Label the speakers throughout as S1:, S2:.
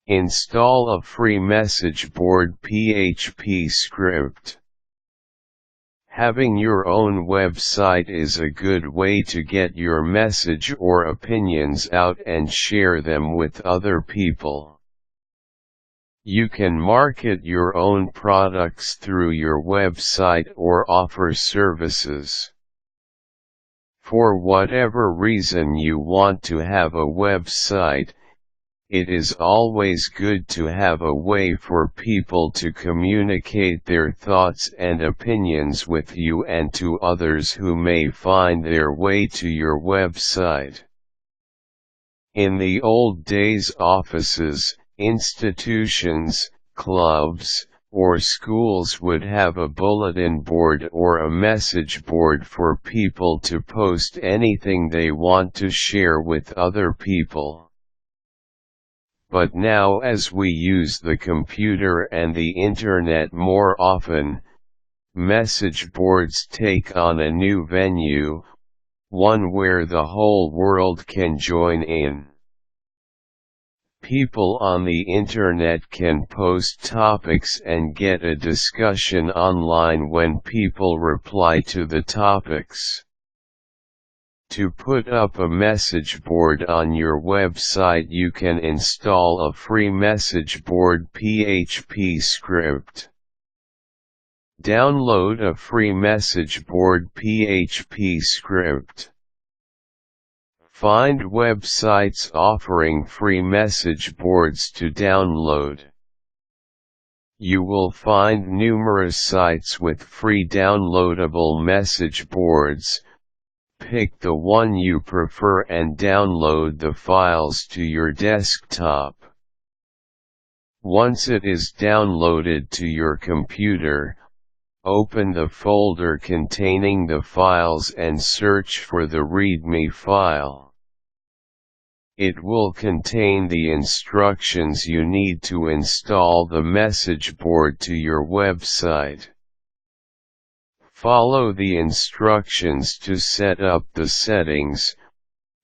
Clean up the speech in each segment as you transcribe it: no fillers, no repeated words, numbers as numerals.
S1: Install a free message board PHP script. Having your own website is a good way to get your message or opinions out and share them with other people. You can market your own products through your website or offer services. For whatever reason you want to have a website, it is always good to have a way for people to communicate their thoughts and opinions with you and to others who may find their way to your website. In the old days, offices, institutions, clubs, or schools would have a bulletin board or a message board for people to post anything they want to share with other people. But now, as we use the computer and the internet more often, message boards take on a new venue, one where the whole world can join in. People on the internet can post topics and get a discussion online when people reply to the topics. To put up a message board on your website, you can install a free message board PHP script. Download a free message board PHP script. Find websites offering free message boards to download. You will find numerous sites with free downloadable message boards. Pick the one you prefer and download the files to your desktop. Once it is downloaded to your computer, open the folder containing the files and search for the README file. It will contain the instructions you need to install the message board to your website. Follow the instructions to set up the settings,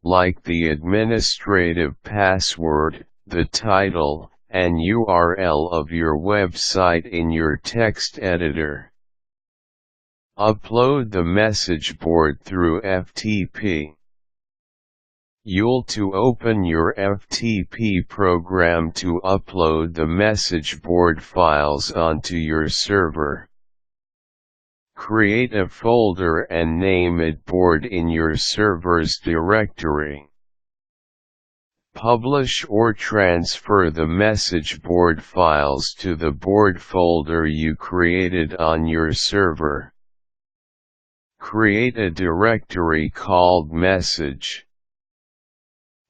S1: like the administrative password, the title, and URL of your website in your text editor. Upload the message board through FTP. You'll to open your FTP program to upload the message board files onto your server. Create a folder and name it board in your server's directory. Publish or transfer the message board files to the board folder you created on your server. Create a directory called message.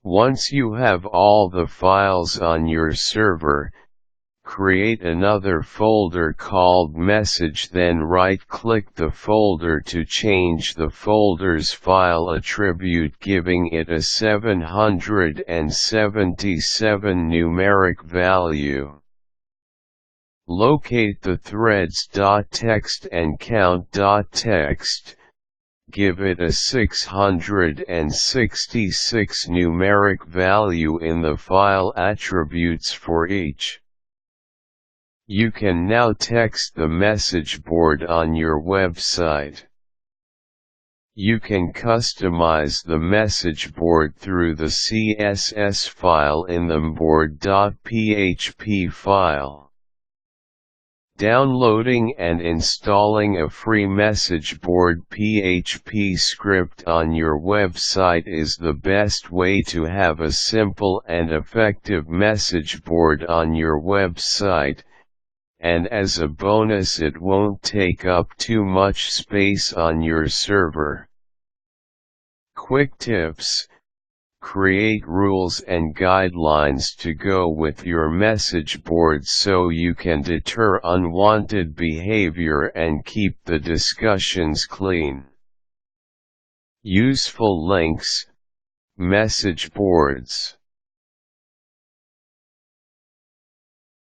S1: Once you have all the files on your server, create another folder called message, then right-click the folder to change the folder's file attribute, giving it a 777 numeric value. Locate the threads.txt and count.txt. Give it a 666 numeric value in the file attributes for each. You can now text the message board on your website. You can customize the message board through the CSS file in the board.php file. Downloading and installing a free message board PHP script on your website is the best way to have a simple and effective message board on your website, and as a bonus it won't take up too much space on your server. Quick tips: create rules and guidelines to go with your message board so you can deter unwanted behavior and keep the discussions clean. Useful links: message boards.